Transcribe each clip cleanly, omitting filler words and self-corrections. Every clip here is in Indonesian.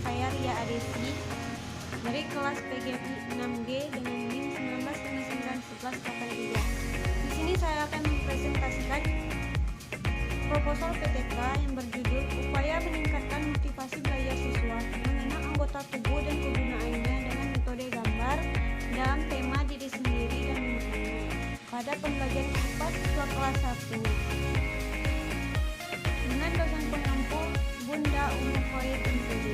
saya Ria Adesi dari kelas PGMI 6G dengan NIM 19591182. Di sini saya akan mempresentasikan proposal PTK yang berjudul Upaya Meningkatkan Motivasi Belajar Siswa Mengenal Anggota Tubuh dan Kegunaannya dengan Metode Gambar dalam tema Diri Sendiri dan Lingkungan pada pembelajaran IPA siswa kelas 1 dengan dosen pengampu Bunda Umu Khoir MPD.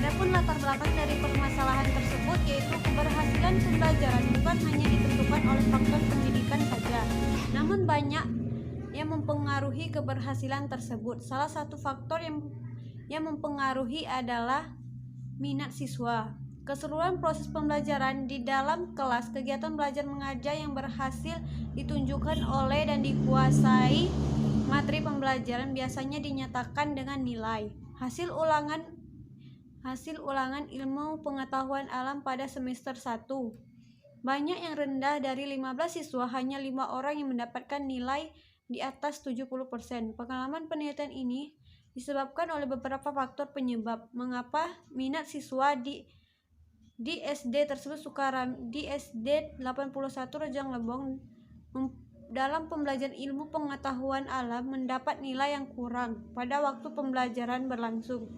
Adapun latar belakang dari permasalahan tersebut yaitu keberhasilan pembelajaran bukan hanya ditentukan oleh faktor pendidikan saja, namun banyak yang mempengaruhi keberhasilan tersebut. Salah satu faktor yang mempengaruhi adalah minat siswa. Keseluruhan proses pembelajaran di dalam kelas, kegiatan belajar mengajar yang berhasil ditunjukkan oleh dan dikuasai materi pembelajaran biasanya dinyatakan dengan nilai hasil ulangan ilmu pengetahuan alam pada semester 1. Banyak yang rendah dari 15 siswa, hanya 5 orang yang mendapatkan nilai di atas 70%. Pengalaman penelitian ini disebabkan oleh beberapa faktor penyebab mengapa minat siswa di SD tersebut di SD 81 Rejang Lebong dalam pembelajaran ilmu pengetahuan alam mendapat nilai yang kurang pada waktu pembelajaran berlangsung.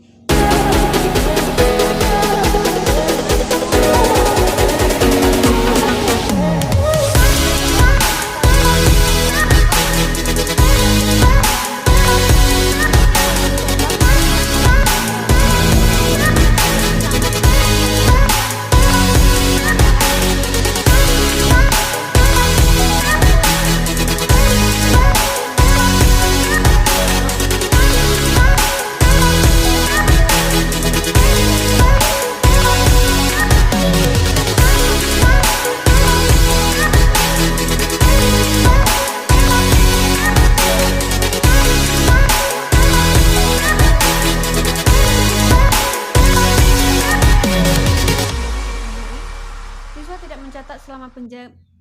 Selama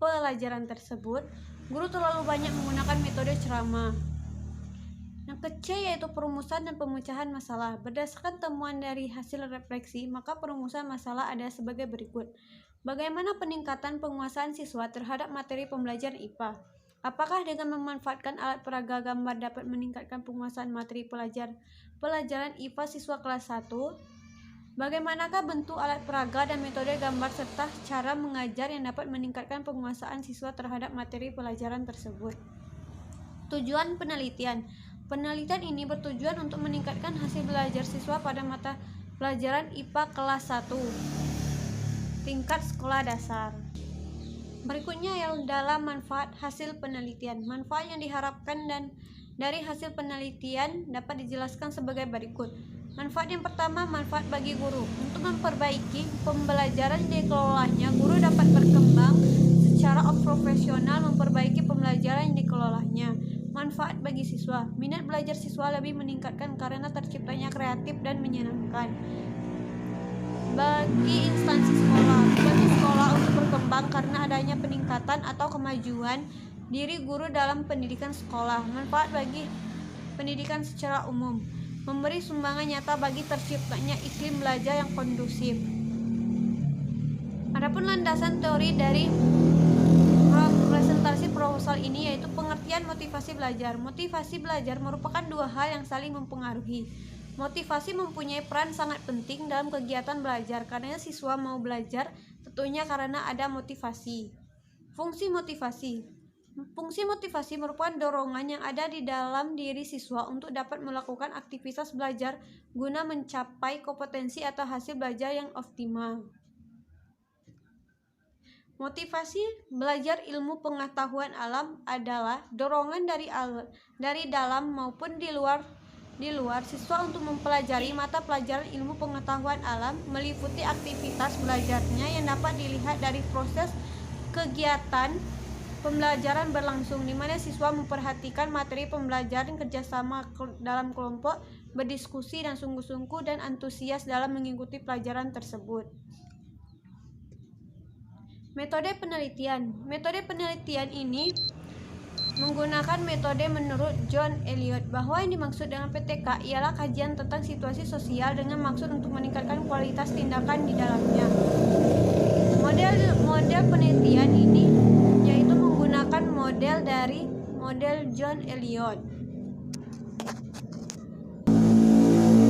pelajaran tersebut, guru terlalu banyak menggunakan metode ceramah. Yang kecil yaitu perumusan dan pemecahan masalah. Berdasarkan temuan dari hasil refleksi, maka perumusan masalah ada sebagai berikut. Bagaimana peningkatan penguasaan siswa terhadap materi pembelajaran IPA? Apakah dengan memanfaatkan alat peraga gambar dapat meningkatkan penguasaan materi pelajaran IPA siswa kelas 1? Bagaimanakah bentuk alat peraga dan metode gambar serta cara mengajar yang dapat meningkatkan penguasaan siswa terhadap materi pelajaran tersebut? Tujuan penelitian. Penelitian ini bertujuan untuk meningkatkan hasil belajar siswa pada mata pelajaran IPA kelas 1 tingkat sekolah dasar. Berikutnya adalah manfaat hasil penelitian. Manfaat yang diharapkan dan dari hasil penelitian dapat dijelaskan sebagai berikut. Manfaat yang pertama, manfaat bagi guru. Untuk memperbaiki pembelajaran yang dikelolanya, guru dapat berkembang secara profesional memperbaiki pembelajaran yang dikelolanya. Manfaat bagi siswa. Minat belajar siswa lebih meningkatkan karena terciptanya kreatif dan menyenangkan. Bagi instansi sekolah. Bagi sekolah untuk berkembang karena adanya peningkatan atau kemajuan diri guru dalam pendidikan sekolah. Manfaat bagi pendidikan secara umum. Memberi sumbangan nyata bagi terciptanya iklim belajar yang kondusif. Adapun landasan teori dari presentasi proposal ini yaitu pengertian motivasi belajar. Motivasi belajar merupakan dua hal yang saling mempengaruhi. Motivasi mempunyai peran sangat penting dalam kegiatan belajar karena siswa mau belajar tentunya karena ada motivasi. Fungsi motivasi merupakan dorongan yang ada di dalam diri siswa untuk dapat melakukan aktivitas belajar guna mencapai kompetensi atau hasil belajar yang optimal. Motivasi belajar ilmu pengetahuan alam adalah dorongan dari dalam maupun di luar siswa untuk mempelajari mata pelajaran ilmu pengetahuan alam, meliputi aktivitas belajarnya yang dapat dilihat dari proses kegiatan pembelajaran berlangsung, di mana siswa memperhatikan materi pembelajaran, kerjasama dalam kelompok, berdiskusi dan sungguh-sungguh dan antusias dalam mengikuti pelajaran tersebut. Metode penelitian. Metode penelitian ini menggunakan metode menurut John Elliott, bahwa yang dimaksud dengan PTK ialah kajian tentang situasi sosial dengan maksud untuk meningkatkan kualitas tindakan di dalamnya. Model penelitian ini yaitu menggunakan model dari model John Elliott,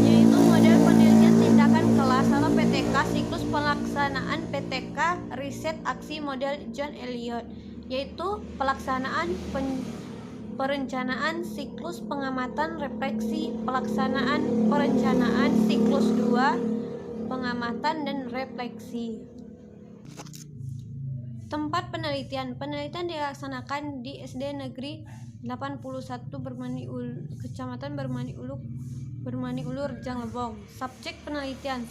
yaitu model penelitian tindakan kelas atau PTK, siklus pelaksanaan PTK, riset aksi model John Elliott, yaitu pelaksanaan perencanaan, siklus pengamatan, refleksi, pelaksanaan perencanaan, siklus 2, pengamatan dan refleksi. Tempat penelitian dilaksanakan di SD Negeri 81 Kecamatan Bermani Ulu, Rejang Lebong. Subjek penelitian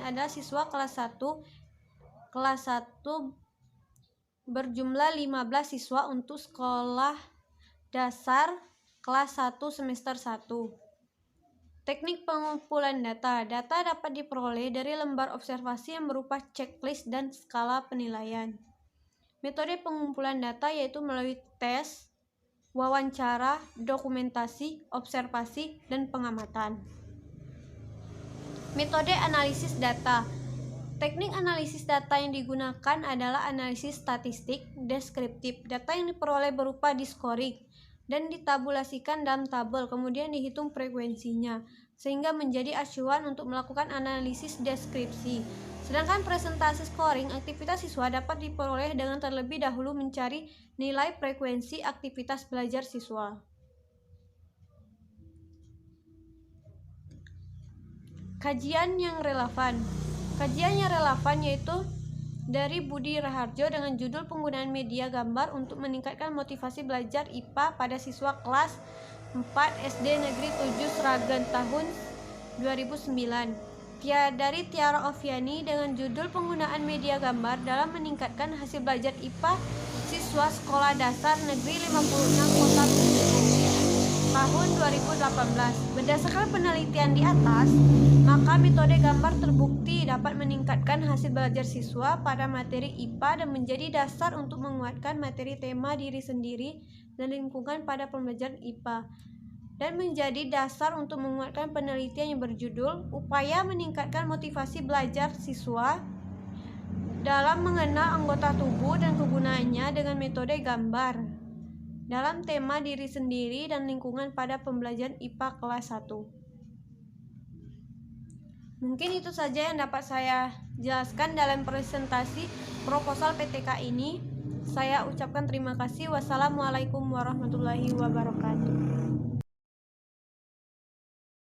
adalah siswa kelas 1 berjumlah 15 siswa untuk sekolah dasar kelas 1 semester 1. Teknik pengumpulan data dapat diperoleh dari lembar observasi yang berupa checklist dan skala penilaian. Metode pengumpulan data yaitu melalui tes, wawancara, dokumentasi, observasi, dan pengamatan. Metode analisis data. Teknik analisis data yang digunakan adalah analisis statistik deskriptif. Data yang diperoleh berupa diskoring dan ditabulasikan dalam tabel, kemudian dihitung frekuensinya, sehingga menjadi acuan untuk melakukan analisis deskripsi. Sedangkan presentasi scoring aktivitas siswa dapat diperoleh dengan terlebih dahulu mencari nilai frekuensi aktivitas belajar siswa. Kajian yang relevan yaitu dari Budi Raharjo dengan judul penggunaan media gambar untuk meningkatkan motivasi belajar IPA pada siswa kelas 4 SD Negeri 7 Sragen tahun 2009. Dari Tiara Oviani dengan judul penggunaan media gambar dalam meningkatkan hasil belajar IPA siswa sekolah dasar Negeri 56 Kota tahun 2018. Berdasarkan penelitian di atas, maka metode gambar terbukti dapat meningkatkan hasil belajar siswa pada materi IPA dan menjadi dasar untuk menguatkan materi tema diri sendiri dan lingkungan pada pembelajaran IPA, dan menjadi dasar untuk menguatkan penelitian yang berjudul Upaya Meningkatkan Motivasi Belajar Siswa dalam Mengenal Anggota Tubuh dan Kegunaannya dengan Metode Gambar dalam tema diri sendiri dan lingkungan pada pembelajaran IPA kelas 1. Mungkin itu saja yang dapat saya jelaskan dalam presentasi proposal PTK ini. Saya ucapkan terima kasih. Wassalamualaikum warahmatullahi wabarakatuh.